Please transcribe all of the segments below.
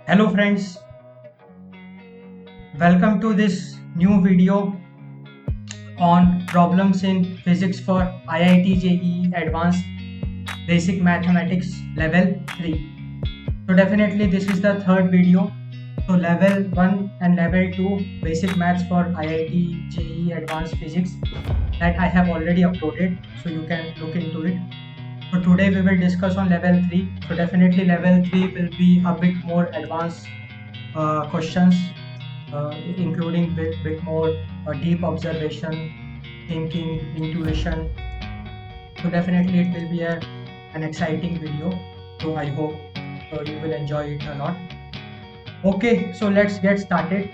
Hello friends, welcome to this new video on problems in physics for IIT JEE Advanced Basic Mathematics Level 3. So definitely this is the third video. So level 1 and level 2 basic maths for IIT JEE Advanced Physics that I have already uploaded, so you can look into it. So today we will discuss on level 3. So definitely level 3 will be a bit more advanced questions, including bit more deep observation, thinking, intuition. So definitely it will be an exciting video. So I hope you will enjoy it a lot. Okay, so let's get started.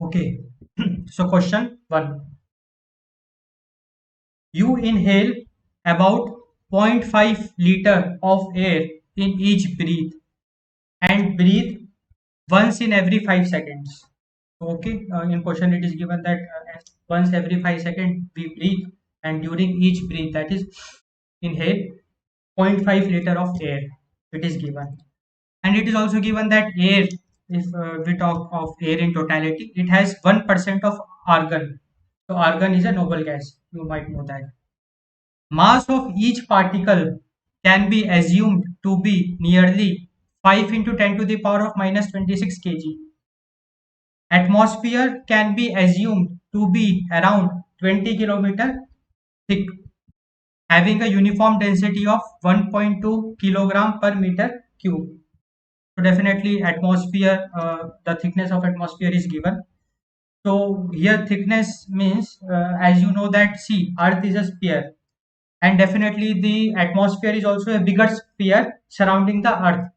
Okay, so question 1. You inhale about 0.5 liter of air in each breath and breathe once in every 5 seconds. Okay, in question it is given that once every 5 seconds we breathe, and during each breath, that is inhale 0.5 liter of air, it is given. And it is also given that air, if we talk of air in totality, it has 1% of argon. So argon is a noble gas, you might know that. Mass of each particle can be assumed to be nearly 5 into 10 to the power of minus 26 kg. Atmosphere can be assumed to be around 20 kilometer thick, having a uniform density of 1.2 kilogram per meter cube. So definitely atmosphere, the thickness of atmosphere is given. So here thickness means, as you know that, see, Earth is a sphere, and definitely the atmosphere is also a bigger sphere surrounding the Earth.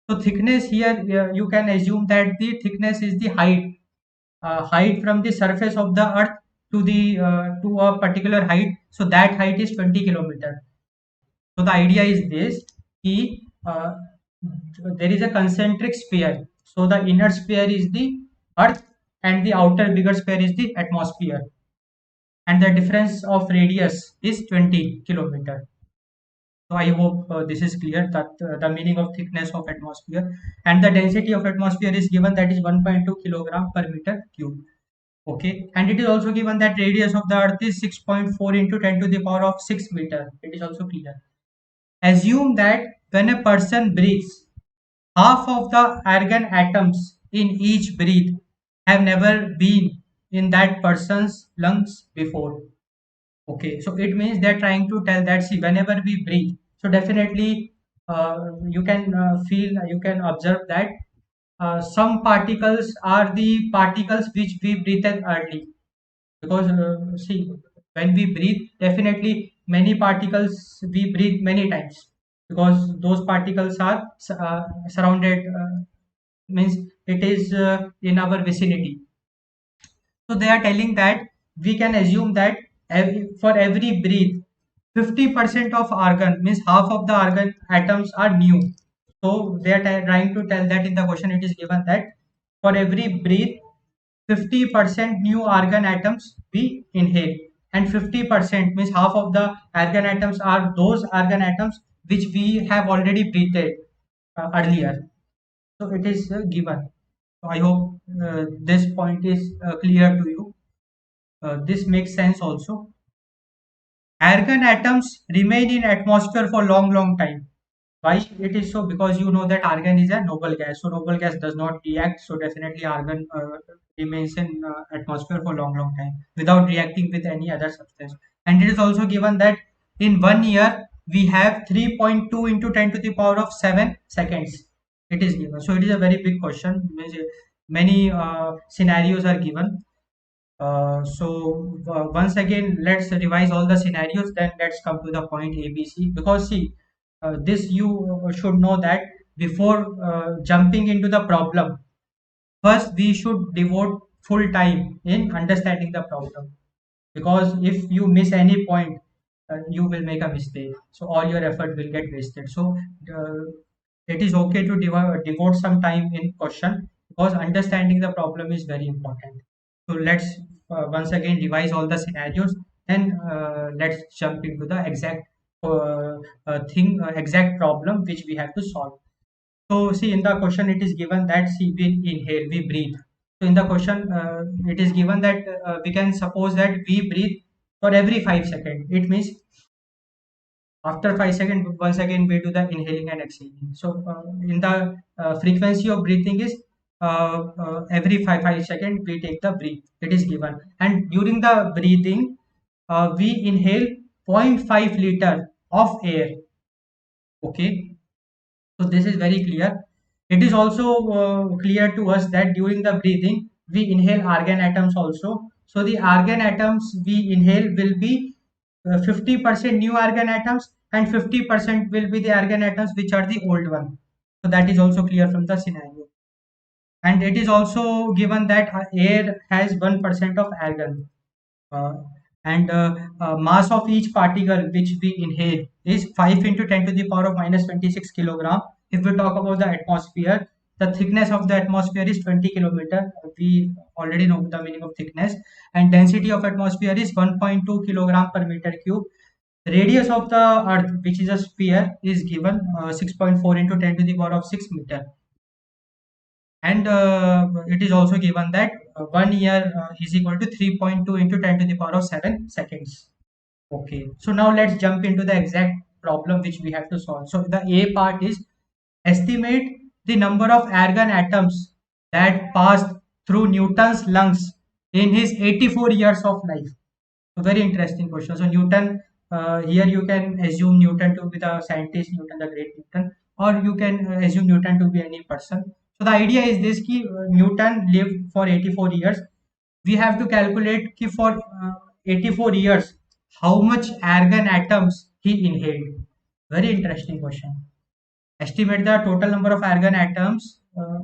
So thickness here, you can assume that the thickness is the height from the surface of the earth to a particular height. So that height is 20 kilometer. So the idea is this: ki, there is a concentric sphere. So the inner sphere is the earth, and the outer bigger sphere is the atmosphere, and the difference of radius is 20 kilometer. So I hope this is clear, that the meaning of thickness of atmosphere, and the density of atmosphere is given, that is 1.2 kilogram per meter cube. Okay, and it is also given that radius of the earth is 6.4 into 10 to the power of 6 meter. It is also clear. Assume that when a person breathes, half of the argon atoms in each breath have never been in that person's lungs before. Okay, so it means they're trying to tell that, see, whenever we breathe, so definitely you can you can observe that some particles are the particles which we breathed early, because see, when we breathe, definitely many particles we breathe many times, because those particles are surrounded, means it is in our vicinity. So they are telling that we can assume that for every breath, 50% of argon, means half of the argon atoms are new. So they are trying to tell that in the question it is given that for every breath, 50% new argon atoms we inhale, and 50% means half of the argon atoms are those argon atoms which we have already breathed earlier. So it is given. So I hope this point is clear to you. This makes sense also. Argon atoms remain in atmosphere for long time. Why it is so? Because you know that argon is a noble gas. So noble gas does not react. So definitely argon remains in atmosphere for long time without reacting with any other substance. And it is also given that in 1 year we have 3.2 into 10 to the power of 7 seconds. It is given. So it is a very big question. Means, many scenarios are given. Once again, let's revise all the scenarios. Then let's come to the point ABC. Because see, this you should know that before jumping into the problem, first we should devote full time in understanding the problem. Because if you miss any point, you will make a mistake. So all your effort will get wasted. So uh, it is okay to devote some time in question, because understanding the problem is very important. So let's once again revise all the scenarios. Then let's jump into the exact exact problem which we have to solve. So see in the question it is given that see we inhale, we breathe. So in the question it is given that we can suppose that we breathe for every 5 seconds. It means after 5 seconds, once again we do the inhaling and exhaling. So in the frequency of breathing is every 5 seconds we take the breath. It is given, and during the breathing we inhale zero point 0.5 liter of air. Okay, so this is very clear. It is also clear to us that during the breathing we inhale argon atoms also. So the argon atoms we inhale will be 50% new argon atoms and 50% will be the argon atoms which are the old one. So that is also clear from the scenario. And it is also given that air has 1% of argon. Uh, and mass of each particle which we inhale is 5 into 10 to the power of minus 26 kilogram. If we talk about the atmosphere, the thickness of the atmosphere is 20 kilometer. We already know the meaning of thickness. And density of atmosphere is 1.2 kilogram per meter cube. Radius of the earth, which is a sphere, is given 6.4 into 10 to the power of 6 meter. And it is also given that 1 year is equal to 3.2 into 10 to the power of 7 seconds. Okay, so now let's jump into the exact problem which we have to solve. So the A part is estimate the number of argon atoms that passed through Newton's lungs in his 84 years of life. A very interesting question. So Newton, here you can assume Newton to be the scientist, Newton the great Newton, or you can assume Newton to be any person. So the idea is this: कि Newton lived for 84 years. We have to calculate कि for 84 years how much argon atoms he inhaled. Very interesting question. Estimate the total number of argon atoms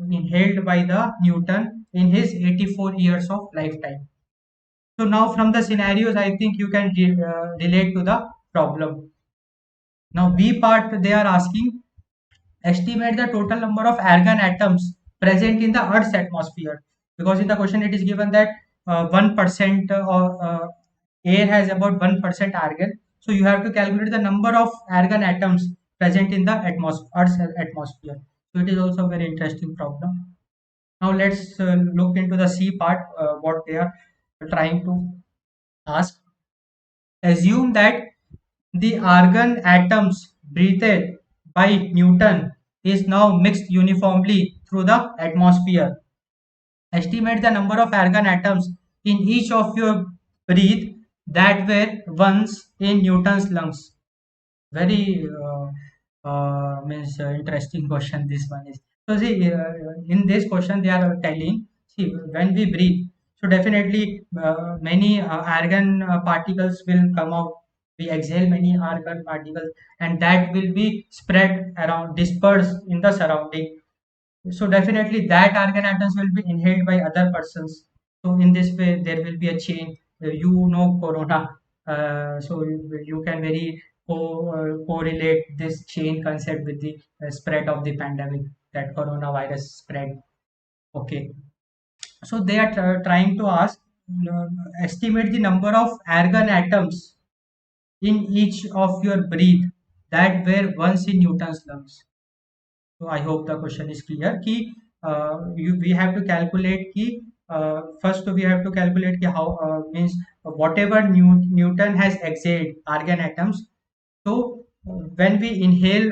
inhaled by the Newton in his 84 years of lifetime. So now from the scenarios, I think you can relate to the problem. Now B part, they are asking estimate the total number of argon atoms present in the Earth's atmosphere. Because in the question it is given that 1% air has about 1% argon. So you have to calculate the number of argon atoms present in the Earth's atmosphere. So it is also a very interesting problem. Now let's look into the C part, what they are trying to ask. Assume that the argon atoms breathed by Newton is now mixed uniformly through the atmosphere. Estimate the number of argon atoms in each of your breath that were once in Newton's lungs. Very means interesting question this one is. So see in this question they are telling, see when we breathe, so definitely many argon particles will come out. We exhale many argon particles and that will be spread around, dispersed in the surrounding. So definitely that organ atoms will be inhaled by other persons. So in this way there will be a chain. You know corona, so you can very correlate this chain concept with the spread of the pandemic, that coronavirus spread. Okay, so they are trying to ask, uh, estimate the number of argon atoms in each of your breath that were once in Newton's lungs. So I hope the question is clear. कि we have to calculate कि first we have to calculate कि how means whatever Newton has exhaled argon atoms. So when we inhale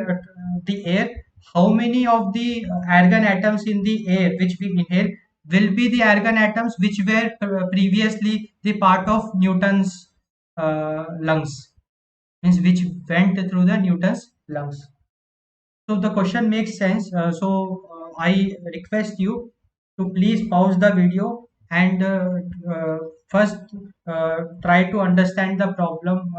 the air, how many of the argon atoms in the air which we inhale will be the argon atoms which were previously the part of Newton's lungs, means which went through the Newton's lungs. So the question makes sense. I request you to please pause the video and first try to understand the problem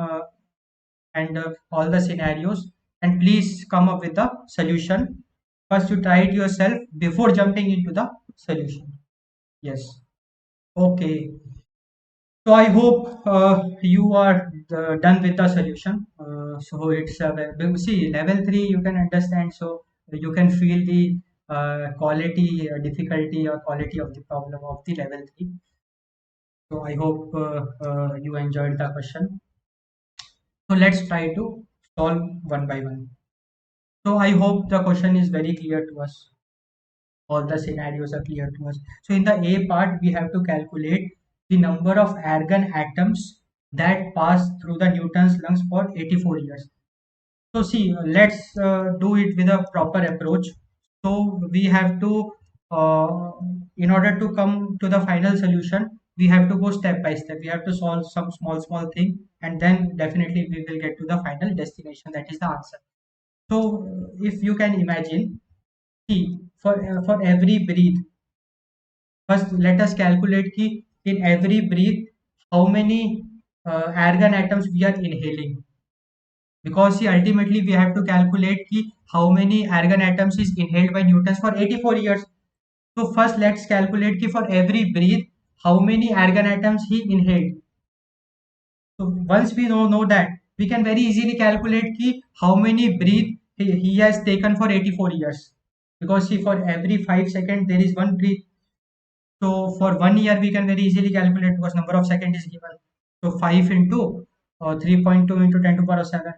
and all the scenarios, and please come up with the solution. First you try it yourself before jumping into the solution. Yes. Okay. So I hope you are done with the solution. So it's see level 3 you can understand. So you can feel the quality, difficulty or quality of the problem of the level 3. So I hope you enjoyed the question. So let's try to solve one by one. So I hope the question is very clear to us. All the scenarios are clear to us. So in the A part, we have to calculate the number of argon atoms that pass through the Newton's lungs for 84 years. So see, let's do it with a proper approach. So we have to, uh, in order to come to the final solution, we have to go step by step. We have to solve some small thing, and then definitely we will get to the final destination. That is the answer. So if you can imagine, see, for every breath, first let us calculate ki in every breath how many argon atoms we are inhaling, because see, ultimately we have to calculate ki how many argon atoms is inhaled by Newtons for 84 years. So first let's calculate ki for every breath how many argon atoms he inhaled. So once we know that, we can very easily calculate ki how many breath he has taken for 84 years, because see, for every 5 seconds there is one breath. So for 1 year, we can very easily calculate because number of seconds is given. So 5 into 3.2 into 10 to the power of 7.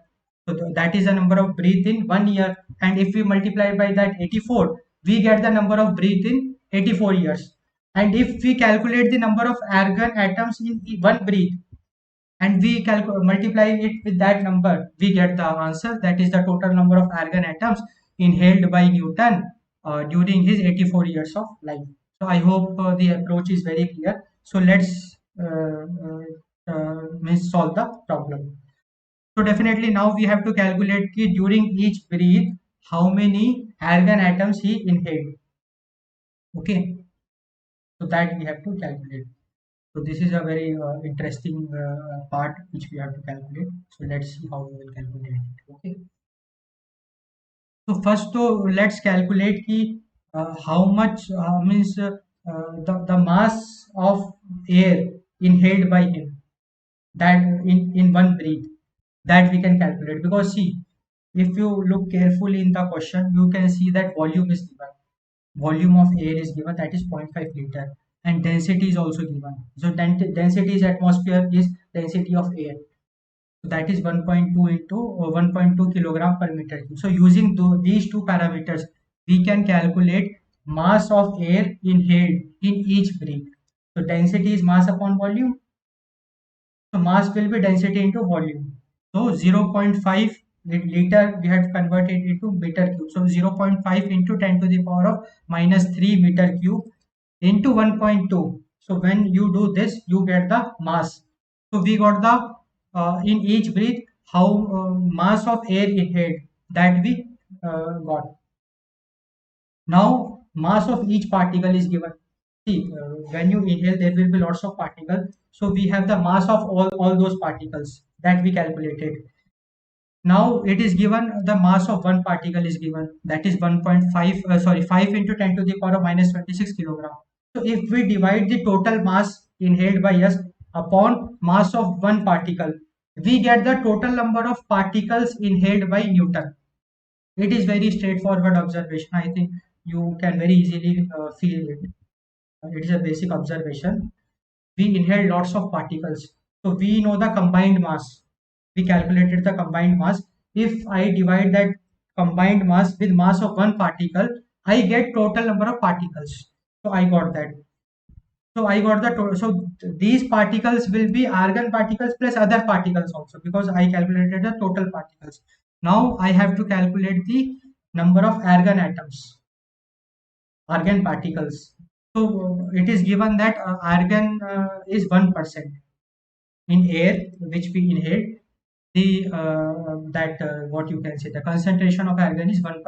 So that is the number of breath in 1 year. And if we multiply by that 84, we get the number of breath in 84 years. And if we calculate the number of argon atoms in one breath, and we multiply it with that number, we get the answer. That is the total number of argon atoms inhaled by Newton during his 84 years of life. So I hope the approach is very clear. So let's solve the problem. So definitely now we have to calculate ki during each breath how many argon atoms he inhaled. Okay, so that we have to calculate. So this is a very interesting part which we have to calculate. So let's see how we will calculate it. Okay. So first, let's calculate ki how much means the mass of air inhaled by him, that in one breath, that we can calculate. Because see, if you look carefully in the question, you can see that volume is given. Volume of air is given, that is 0.5 liter, and density is also given. So density is atmosphere is density of air, so that is 1.2 into 1.2 kilogram per meter cube. So using these two parameters, we can calculate mass of air inhaled in each breath. So density is mass upon volume, so mass will be density into volume. So 0.5 liter we had converted into meter cube. So 0.5 into 10 to the power of minus 3 meter cube into 1.2. So when you do this, you get the mass. So we got the in each breath how mass of air inhaled, that we got. Now mass of each particle is given. See, when you inhale, there will be lots of particles. So we have the mass of all those particles that we calculated. Now it is given the mass of one particle is given, that is 1.5 5 into 10 to the power of minus 26 kilogram. So if we divide the total mass inhaled by us upon mass of one particle, we get the total number of particles inhaled by Newton. It is very straightforward observation. I think you can very easily feel it. It is a basic observation. We inhaled lots of particles. So we know the combined mass. We calculated the combined mass. If I divide that combined mass with mass of one particle, I get total number of particles. So I got that. So I got the total. So these particles will be argon particles plus other particles also, because I calculated the total particles. Now I have to calculate the number of argon atoms, argon particles. So it is given that argon is 1% in air which we inhale. The that what you can say, the concentration of argon is 1%.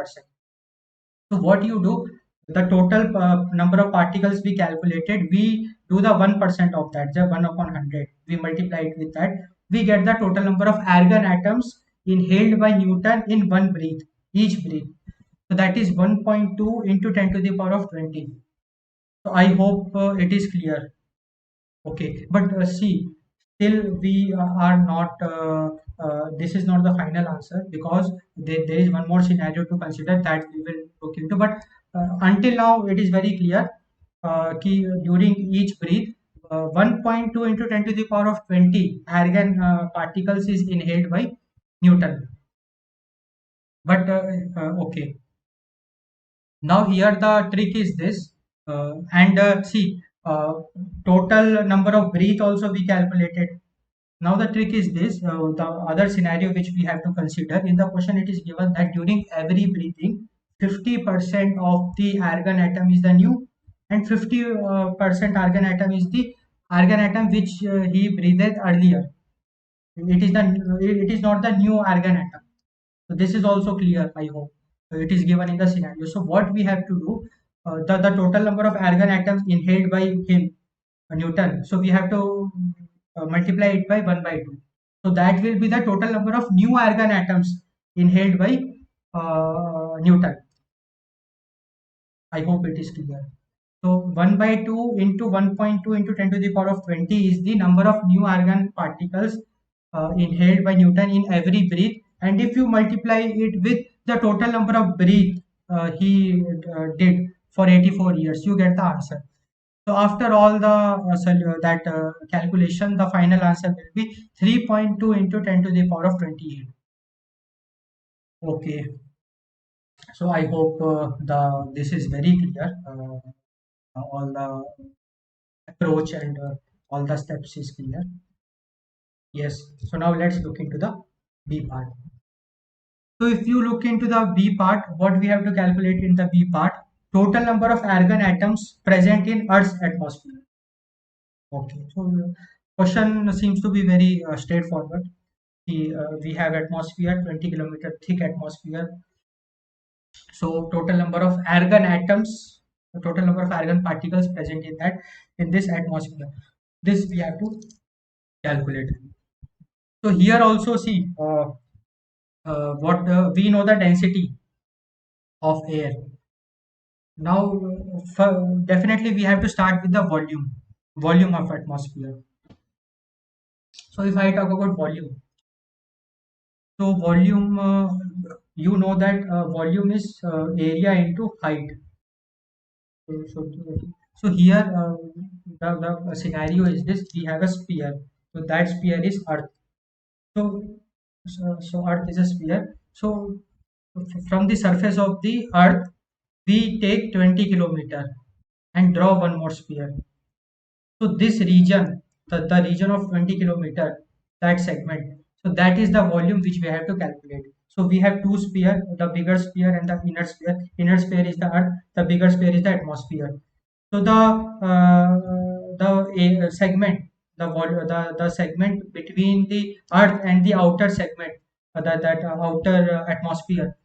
So what you do, the total number of particles we calculated, we do the 1% of that, the 1 upon 100. We multiply it with that. We get the total number of argon atoms inhaled by Newton in one breath, each breath. So that is 1.2 into 10 to the power of 20. So I hope it is clear. Okay, but see, still we are not. This is not the final answer, because there is one more scenario to consider that we will look into. But until now, it is very clear. During each breath, 1.2 into 10 to the power of 20 argon particles is inhaled by Newton. But okay, now here the trick is this, and see, total number of breath also we calculated. Now the trick is this, the other scenario which we have to consider in the question, it is given that during every breathing, 50% of the argon atom is the new, and 50% argon atom is the argon atom which he breathed earlier. It is not the new argon atom. So this is also clear, I hope. It is given in the scenario. So what we have to do, the total number of argon atoms inhaled by him, Newton. So we have to multiply it by 1 by 2. So that will be the total number of new argon atoms inhaled by Newton. I hope it is clear. So 1 by 2 into 1.2 into 10 to the power of 20 is the number of new argon particles inhaled by Newton in every breath. And if you multiply it with the total number of breath he did for 84 years, you get the answer. So after all the calculation, the final answer will be 3.2 into 10 to the power of 28. Okay, so I hope the this is very clear. All the approach and all the steps is clear. Yes. So now let's look into the B part. So if you look into the B part, what we have to calculate in the B part, total number of argon atoms present in Earth's atmosphere. Okay. So question seems to be very straightforward. We have atmosphere, 20 kilometer thick atmosphere. So total number of argon atoms, the total number of argon particles present in this atmosphere. This we have to calculate. So here also see what we know the density of air. Now, definitely we have to start with the volume of atmosphere. So if I talk about volume, so volume, you know that volume is area into height. So here the scenario is this: we have a sphere. So that sphere is Earth. So Earth is a sphere. So from the surface of the Earth, we take 20 kilometer and draw one more sphere. So this region, the region of 20 kilometer, that segment. So that is the volume which we have to calculate. So we have two sphere, the bigger sphere and the inner sphere. Inner sphere is the Earth, the bigger sphere is the atmosphere. So the segment, the segment between the Earth and the outer segment, that outer atmosphere.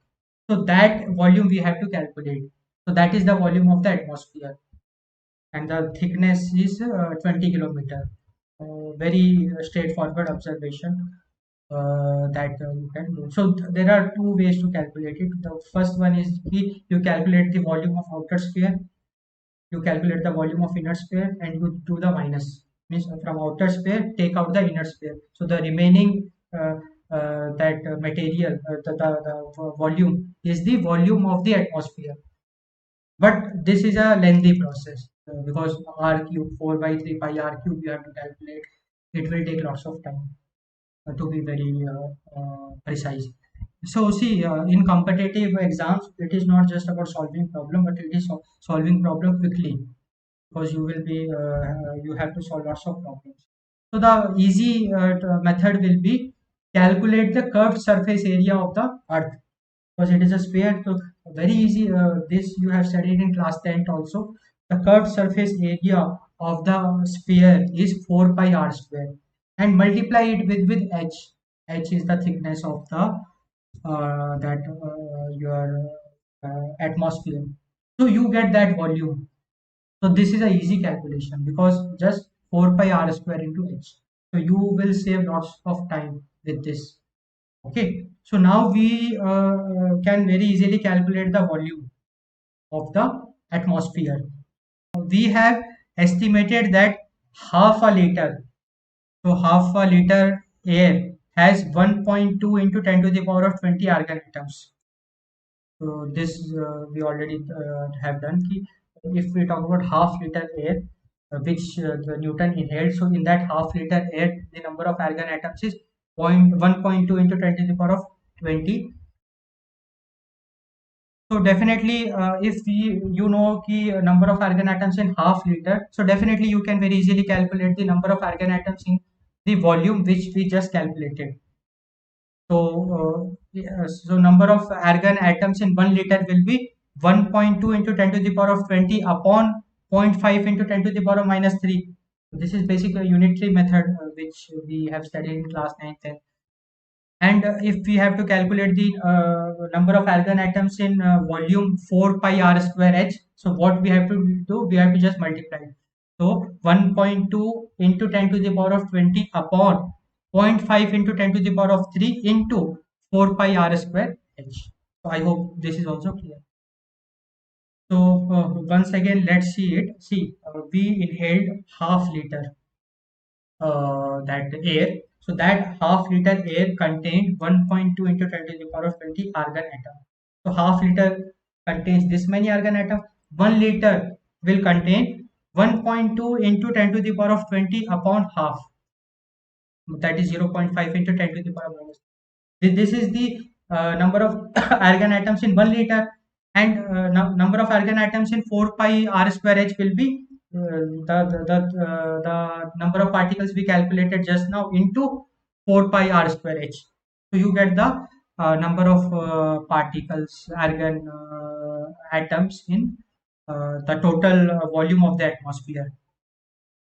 So that volume we have to calculate. So that is the volume of the atmosphere, and the thickness is 20 kilometer. Very straightforward observation that you can do. So there are two ways to calculate it. The first one is you calculate the volume of outer sphere, you calculate the volume of inner sphere, and you do the minus. Means from outer sphere, take out the inner sphere. So the remaining that material, the volume is the volume of the atmosphere. But this is a lengthy process because r cube 4 by 3 pi r cube you have to calculate. It will take lots of time to be very precise. So see, in competitive exams, it is not just about solving problem, but it is solving problem quickly, because you have to solve lots of problems. So the easy method will be calculate the curved surface area of the Earth, because it is a sphere. So very easy. This you have studied in class 10th also. The curved surface area of the sphere is 4 pi r square, and multiply it with h. H is the thickness of the that your atmosphere. So you get that volume. So this is a easy calculation because just 4 pi r square into h. So you will save lots of time with this. Okay. So now we can very easily calculate the volume of the atmosphere. We have estimated that half a liter, so half a liter air has 1.2 into 10 to the power of 20 argon atoms. So this we already have done. If we talk about half liter air, which the Newton inhaled, so in that half liter air, the number of argon atoms is 1.2 into 10 to the power of 20. So definitely, if you know the number of argon atoms in half liter, so definitely you can very easily calculate the number of argon atoms in the volume which we just calculated. So, yeah, so number of argon atoms in 1 liter will be 1.2 into 10 to the power of 20 upon zero point 0.5 into 10 to the power of minus 3. This is basically a unitary method which we have studied in class 9th. And if we have to calculate the number of argon atoms in volume 4 pi r square h, so what we have to do, we have to just multiply it. So 1.2 into 10 to the power of 20 upon zero point 0.5 into 10 to the power of 3 into 4 pi r square h. So I hope this is also clear. So once again, let's see it. See, we inhaled half liter that air. So that half liter air contained 1.2 into 10 to the power of 20 argon atom. So half liter contains this many argon atom. 1 liter will contain 1.2 into 10 to the power of 20 upon half. That is 0.5 into 10 to the power of minus. This is the number of argon atoms in 1 liter, and number of argon atoms in 4 pi r square h will be the number of particles we calculated just now into 4 pi r square h. So you get the number of particles, argon atoms in the total volume of the atmosphere.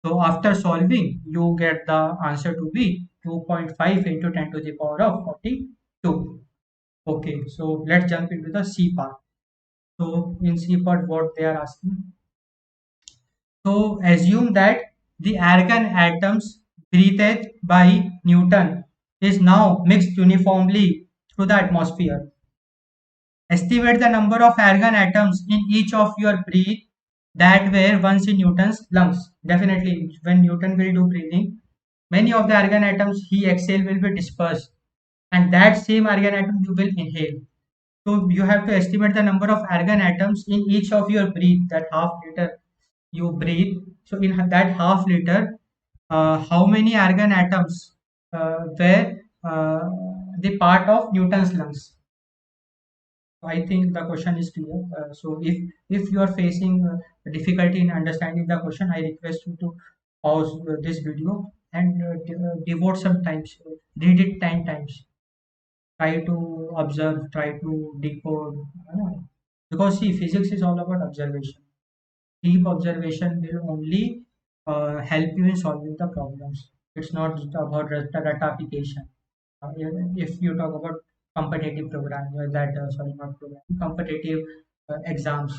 So after solving, you get the answer to be 2.5 into 10 to the power of 42. Okay, so let's jump into the C part. So in C part, what they are asking. So assume that the argon atoms breathed by Newton is now mixed uniformly through the atmosphere. Estimate the number of argon atoms in each of your breath that were once in Newton's lungs. Definitely, when Newton will do breathing, many of the argon atoms he exhale will be dispersed, and that same argon atom you will inhale. So you have to estimate the number of argon atoms in each of your breath, that half liter you breathe. So in that half liter, how many argon atoms were the part of Newton's lungs? I think the question is clear. So if you are facing difficulty in understanding the question, I request you to pause this video and devote some time, read it 10 times. Try to observe, try to decode. Because see, physics is all about observation. Deep observation will only help you in solving the problems. It's not just about ratification. If you talk about competitive programming, sorry, not programming, competitive exams,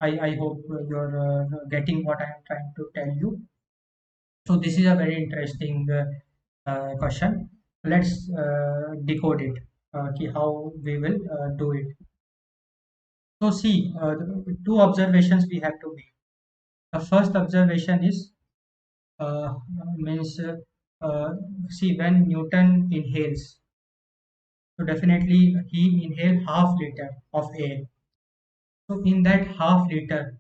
I hope you're getting what I'm trying to tell you. So this is a very interesting question. Let's decode it. How we will do it. So see, two observations we have to make. The first observation is means see, when Newton inhales, so definitely he inhaled half liter of air. So in that half liter,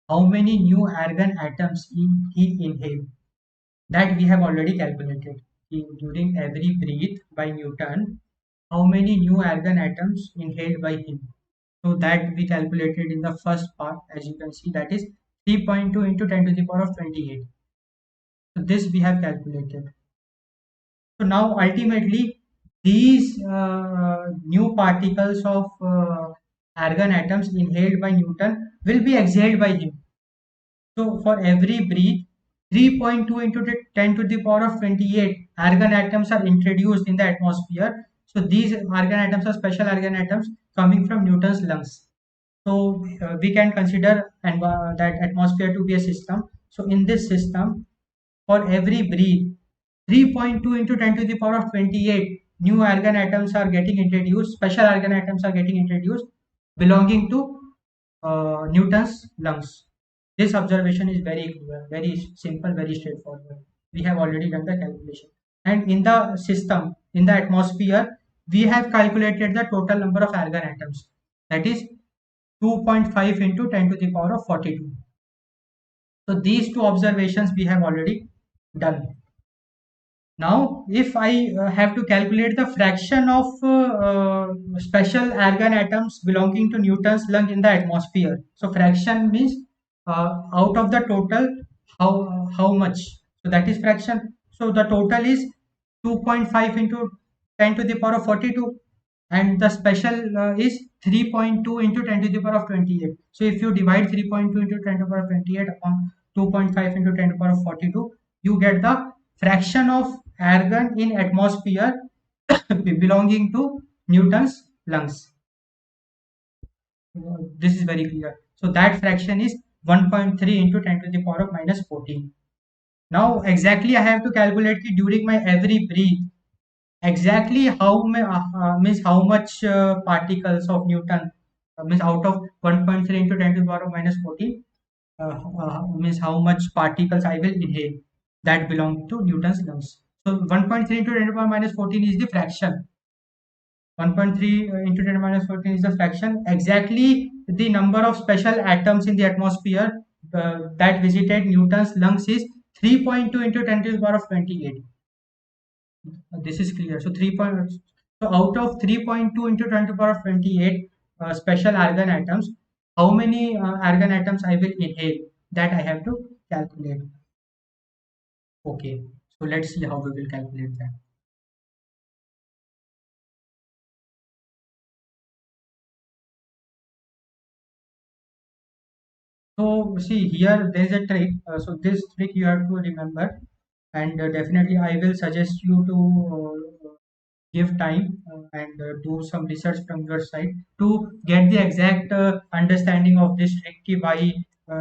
how many new argon atoms he inhaled? That we have already calculated. During every breath by Newton, how many new argon atoms inhaled by him? So that we calculated in the first part, as you can see, that is 3.2 into 10 to the power of 28. So this we have calculated. So now ultimately these new particles of argon atoms inhaled by Newton will be exhaled by him. So for every breath, 3.2 into the 10 to the power of 28 argon atoms are introduced in the atmosphere. So these argon atoms are special argon atoms coming from Newton's lungs. So we can consider that atmosphere to be a system. So in this system, for every breath, 3.2 into 10 to the power of 28 new argon atoms are getting introduced, special argon atoms are getting introduced belonging to Newton's lungs. This observation is very clear, very simple, very straightforward. We have already done the calculation. And in the system, in the atmosphere, we have calculated the total number of argon atoms. That is 2.5 into 10 to the power of 42. So these two observations we have already done. Now, if I have to calculate the fraction of special argon atoms belonging to Newton's lung in the atmosphere, so fraction means out of the total, how much? So that is fraction. So the total is 2.5 into 10 to the power of 42, and the special is 3.2 into 10 to the power of 28. So if you divide 3.2 into 10 to the power of 28 upon 2.5 into 10 to the power of 42, you get the fraction of argon in atmosphere belonging to Newton's lungs. This is very clear. So that fraction is 1.3 into 10 to the power of minus 14. Now exactly I have to calculate it during my every breath. Exactly means how much particles of Newton means out of 1.3 into 10 to the power of minus 14 means how much particles I will inhale that belong to Newton's lungs. So 1.3 into 10 to the power minus 14 is the fraction. 1.3 into 10 to the minus 14 is the fraction. Exactly the number of special atoms in the atmosphere that visited Newton's lungs is 3.2 into 10 to the power of 28. This is clear. So 3 point, so out of 3.2 into 10 to the power of 28 special argon atoms, how many argon atoms I will inhale? That I have to calculate. Okay, so let's see how we will calculate that. So see here there is a trick. So this trick you have to remember, and definitely I will suggest you to give time and do some research from your side to get the exact understanding of this trick ki why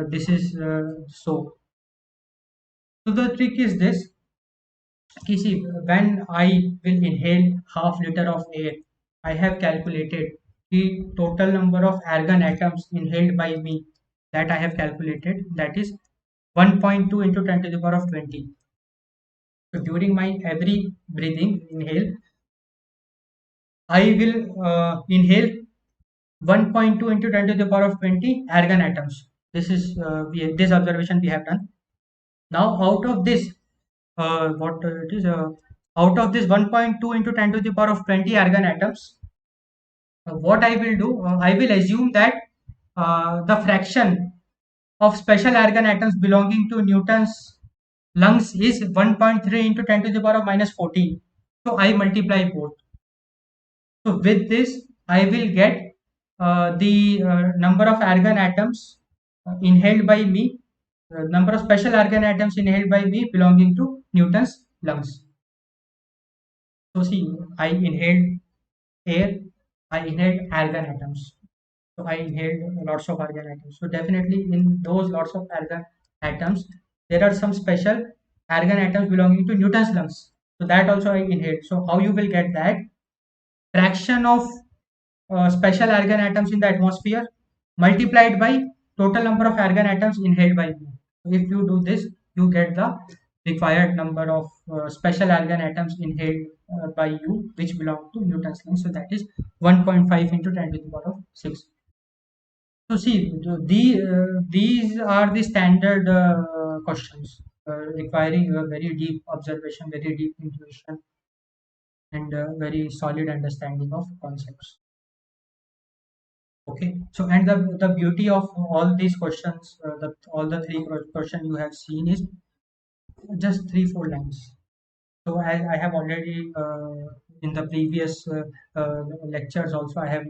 this is so. So the trick is this. You see, when I will inhale half liter of air, I have calculated the total number of argon atoms inhaled by me that I have calculated. That is 1.2 into 10 to the power of 20. So during my every breathing inhale, I will inhale 1.2 into 10 to the power of 20 argon atoms. This is this observation we have done. Now out of this, what it is out of this 1.2 into 10 to the power of 20 argon atoms, what I will do, I will assume that the fraction of special argon atoms belonging to Newton's lungs is 1.3 into 10 to the power of minus 14. So I multiply both. So with this, I will get the number of argon atoms inhaled by me, number of special argon atoms inhaled by me belonging to Newton's lungs. So see, I inhaled air, I inhaled argon atoms. So I inhaled lots of argon atoms. So definitely in those lots of argon atoms, there are some special argon atoms belonging to Newton's lungs. So that also I inhaled. So how you will get that? Fraction of special argon atoms in the atmosphere multiplied by total number of argon atoms inhaled by you. If you do this, you get the required number of special argon atoms inhaled by you, which belong to Newton's length. So that is 1.5 into 10 to the power of 6. So see, these are the standard questions requiring a very deep observation, very deep intuition, and very solid understanding of concepts. Okay, so and the beauty of all these questions, all the three questions you have seen is just 3 4 lines. So I have already in the previous lectures also I have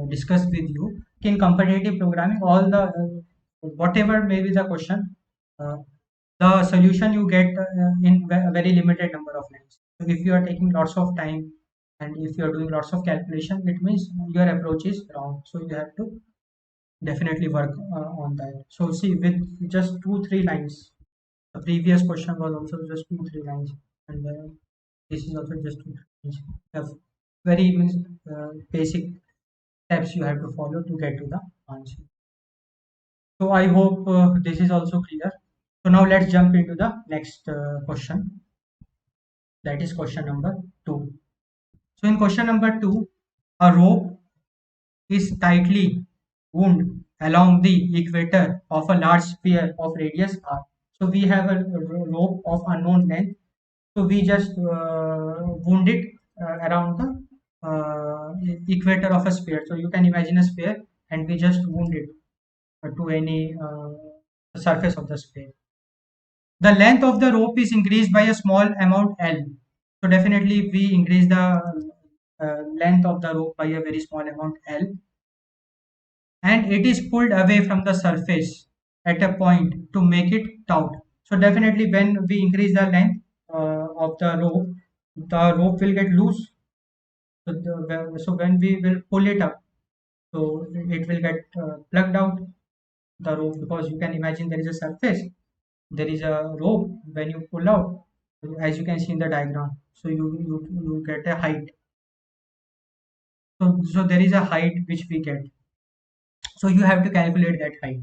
discussed with you. In competitive programming, all the whatever may be the question, uh, the solution you get in a very limited number of lines. So if you are taking lots of time and if you are doing lots of calculation, it means your approach is wrong. So you have to definitely work on that. So see, with just 2 3 lines, the previous question was also just 2 3 lines, and this is also just 2 3 lines. Have very means, basic steps you have to follow to get to the answer. So I hope this is also clear. So now let's jump into the next question. That is question number 2. So in question number 2, a rope is tightly wound along the equator of a large sphere of radius r. So we have a rope of unknown length. So we just wound it around the equator of a sphere. So you can imagine a sphere, and we just wound it to any surface of the sphere. The length of the rope is increased by a small amount L. So definitely we increase the length of the rope by a very small amount L, and it is pulled away from the surface at a point to make it taut. So definitely when we increase the length of the rope will get loose. So, so when we will pull it up, so it will get plugged out the rope, because you can imagine there is a surface, there is a rope. When you pull out, as you can see in the diagram, so you get a height. So there is a height which we get. So you have to calculate that height.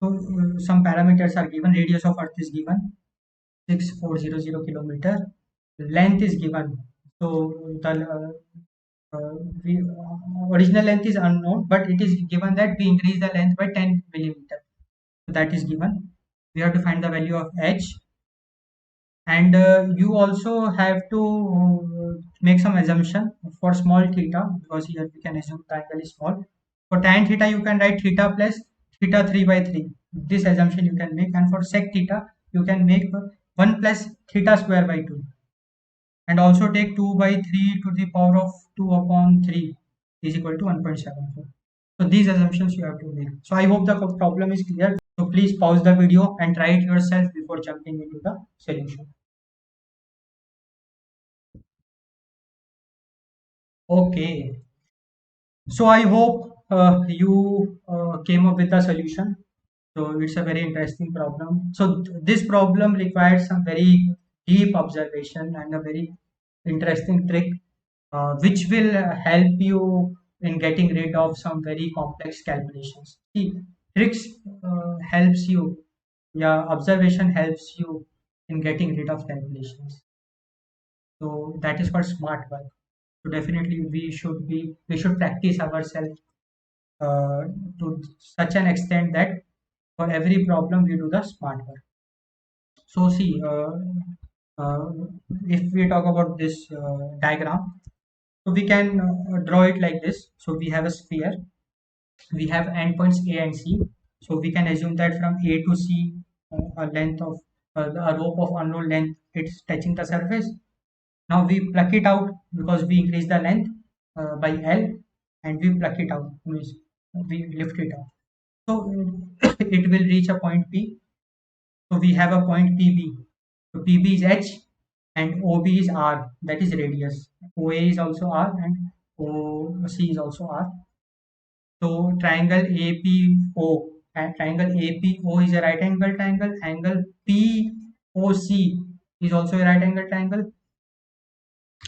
So some parameters are given. Radius of Earth is given 6400 kilometer. Length is given. So the original length is unknown, but it is given that we increase the length by 10 millimeter. So that is given. We have to find the value of h, and you also have to make some assumption for small theta, because here we can assume the angle is small. For tan theta you can write theta plus theta 3 by 3. This assumption you can make. And for sec theta you can make 1 plus theta square by 2, and also take 2 by 3 to the power of 2 upon 3 is equal to 1.74. So these assumptions you have to make. So I hope the problem is clear. So please pause the video and try it yourself before jumping into the solution. Okay, so I hope you came up with a solution. So it's a very interesting problem. So this problem requires some very deep observation and a very interesting trick, which will help you in getting rid of some very complex calculations. See, tricks helps you, yeah, observation helps you in getting rid of calculations. So that is for smart work. So definitely we should practice ourselves uh, to such an extent that for every problem we do the smart work. So see, uh, if we talk about this diagram, so we can draw it like this. So we have a sphere, we have endpoints A and C. So we can assume that from A to C, a length of a rope of unknown length, it's touching the surface. Now we pluck it out because we increase the length by L, and we pluck it out, means we lift it out. So it will reach a point P. So we have a point PB. So PB is H and OB is R, that is radius. OA is also R and OC is also R. So triangle APO, and triangle APO is a right angle triangle. Angle POC is also a right angle triangle.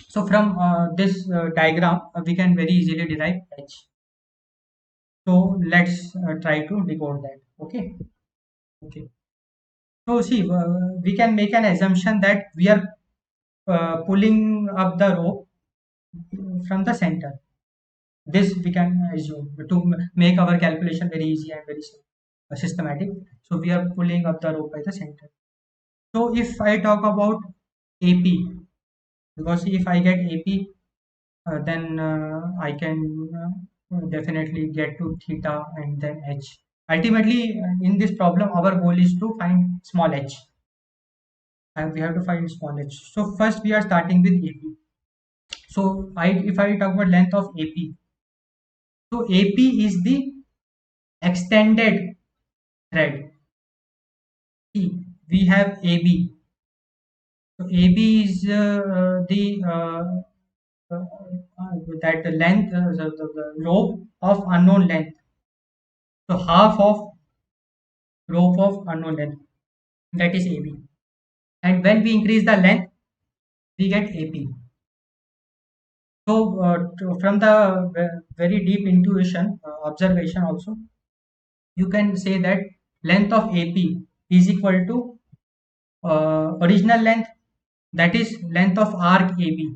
So from this diagram, we can very easily derive H. So let's try to decode that. Okay. Okay. So see, we can make an assumption that we are pulling up the rope from the center. This we can assume to make our calculation very easy and very systematic. So we are pulling up the rope by the center. So if I talk about AP, because if I get AP, then I can definitely get to theta and then h. Ultimately, in this problem, our goal is to find small h, and we have to find small h. So first, we are starting with AP. So if I talk about length of AP, so AP is the extended thread. See, we have AB. So AB is the that the length, the rope of unknown length. So half of rope of unknown length, that is AB. And when we increase the length, we get AP. So from the very deep intuition, observation also, you can say that length of AP is equal to original length, that is length of arc AB,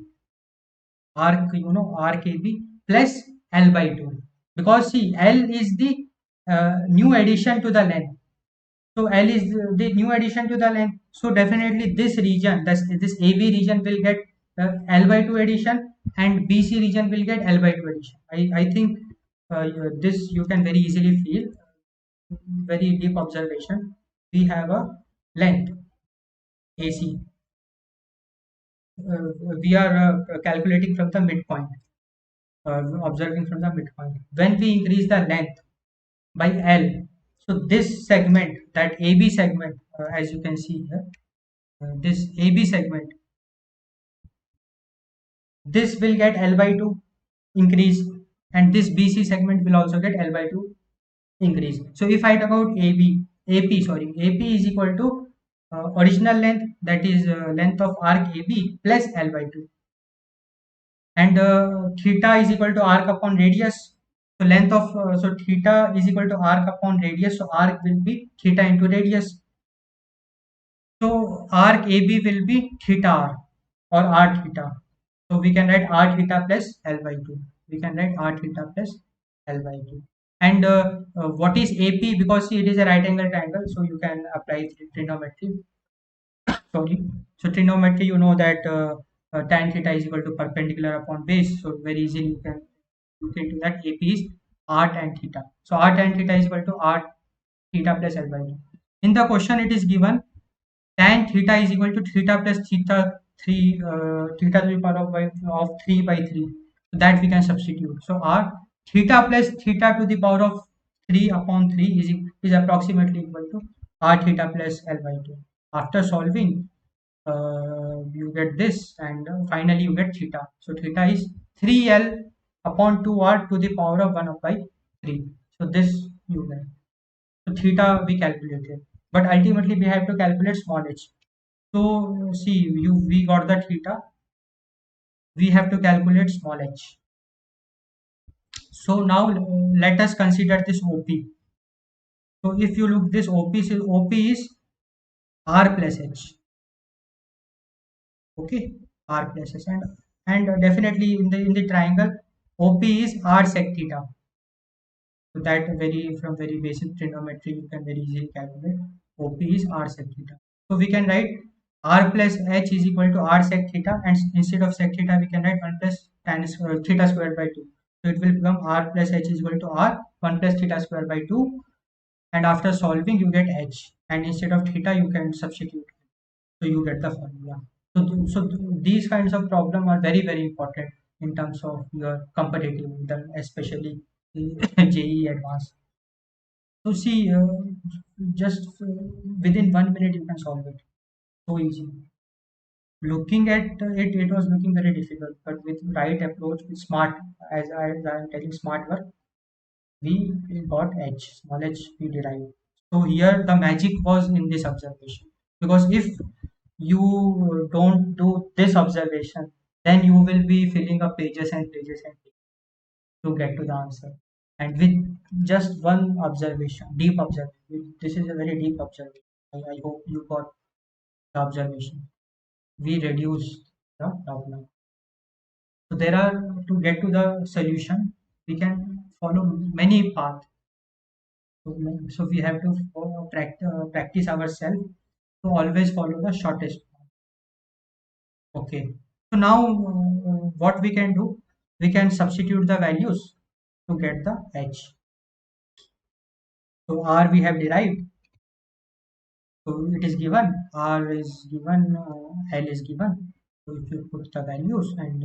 arc AB plus L by 2. Because see, L is the new addition to the length. So L is the new addition to the length. So definitely this region, this AB region will get L by 2 addition, and BC region will get L by 2 addition. I think this you can very easily feel. Very deep observation. We have a length AC. We are calculating from the midpoint, observing from the midpoint. When we increase the length by L, so this segment, that AB segment, as you can see here, this AB segment, this will get L by 2 increase, and this BC segment will also get L by 2 increase. So if I talk about AP is equal to original length, that is length of arc AB plus L by 2, and theta is equal to arc upon radius. So length of so theta is equal to arc upon radius. So arc will be theta into radius. So arc AB will be theta r, or r theta. So we can write r theta plus L by 2. We can write r theta plus L by 2. And what is AP? Because see, it is a right angle triangle, so you can apply trigonometry. Sorry. So trigonometry, you know that tan theta is equal to perpendicular upon base. So very easily you can look into that. AP is r tan theta. So r tan theta is equal to r theta plus L by 2. In the question, it is given tan theta is equal to theta plus theta 3 theta to the power of 3 by 3. So that we can substitute. So r theta plus theta to the power of 3 upon 3 is approximately equal to r theta plus L by 2. After solving, you get this, and finally you get theta. So theta is 3L upon 2r to the power of 1 by 3. So this you get. So theta we calculated, but ultimately we have to calculate small h. So see, we got the theta. We have to calculate small h. So now let us consider this OP. So if you look this OP is r plus h. Okay, r plus h, and definitely in the triangle OP is r sec theta. So that from very basic trigonometry you can very easily calculate. OP is r sec theta. So we can write r plus h is equal to r sec theta, and instead of sec theta we can write 1 plus theta squared by 2. So it will become r plus h is equal to r 1 plus theta squared by 2, and after solving you get h, and instead of theta you can substitute. So you get the formula. These kinds of problem are very important in terms of your competitive, especially JEE Advanced. So see, just within 1 minute you can solve it. So easy. Looking at it, it was looking very difficult, but with right approach, with smart, as I am telling, smart work, we got h, small h we derived. So here the magic was in this observation, because if you don't do this observation, then you will be filling up pages and pages and pages to get to the answer. And with just one observation, deep observation, this is a very deep observation. I hope you got the observation. We reduce the problem. So there are, to get to the solution, we can follow many paths. So we have to practice ourselves to always follow the shortest path. Okay. So now what we can do? We can substitute the values to get the h. So r we have derived. So it is given, r is given, L is given. So if you put the values, and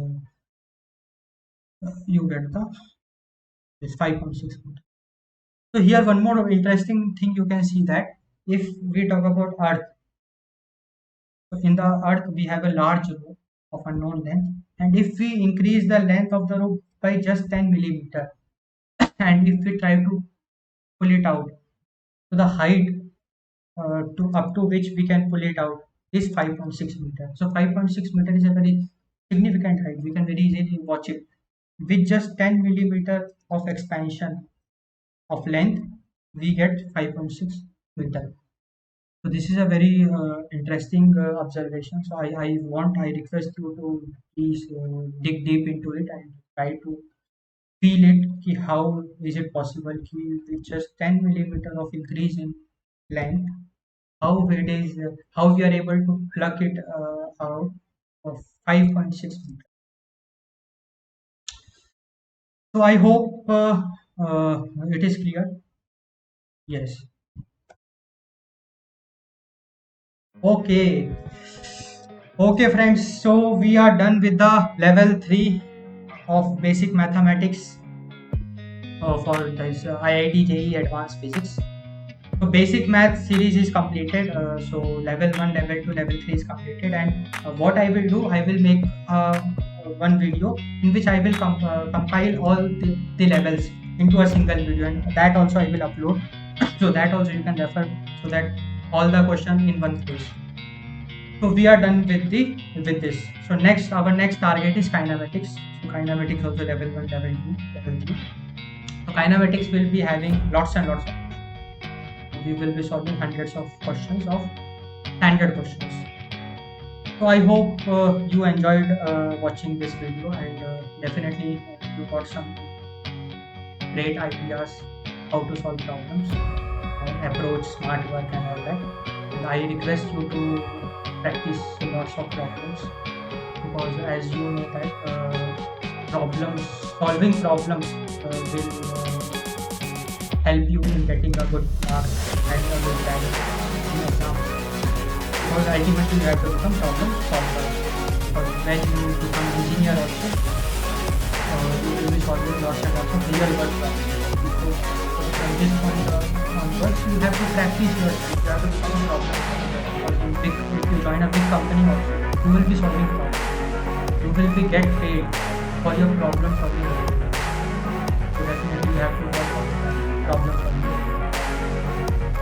you get the this 5.6 meter. So here one more interesting thing you can see, that if we talk about Earth, so in the Earth we have a large rope of unknown length, and if we increase the length of the rope by just 10 millimeter, and if we try to pull it out, so the height to up to which we can pull it out is 5.6 meter. So 5.6 meter is a very significant height. We can very easily watch it with just 10 millimeter of expansion of length. We get 5.6 meter. So this is a very interesting observation. So I request you to please dig deep into it and try to feel it. How is it possible with just 10 millimeter of increase in length, how we are able to pluck it out of 5.6 meters. So I hope it is clear. Yes. Okay. Okay, friends. So we are done with the level 3 of basic mathematics for this IIT JEE Advanced Physics. So basic math series is completed. So level 1, level 2, level 3 is completed. And what I will do, I will make one video in which I will compile all the levels into a single video, and that also I will upload. So that also you can refer, so that all the question in one place. So we are done with this. So next, our next target is kinematics. So kinematics also level 1, level 2, level 3. So kinematics will be having lots and lots of, we will be solving hundreds of questions of standard questions. So I hope you enjoyed watching this video, and definitely you got some great ideas how to solve problems, approach smart work and all that. And I request you to practice lots of problems, because as you know that problems, solving problems will help you in getting a good mark and a good rank in exams. Because ultimately you have to become problem solver. Because when you become engineer also, you will be solving lots and lots of real world problems. So from this point onwards, you have to practice yourself. You have to become a problem solver. Because if you join a big company also, you will be solving problems. You will be get paid for your problem solving ability. So definitely you have to work on problem solving.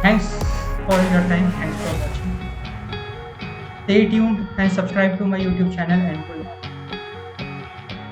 Thanks for your time. Thanks for watching. Stay tuned and subscribe to my YouTube channel, and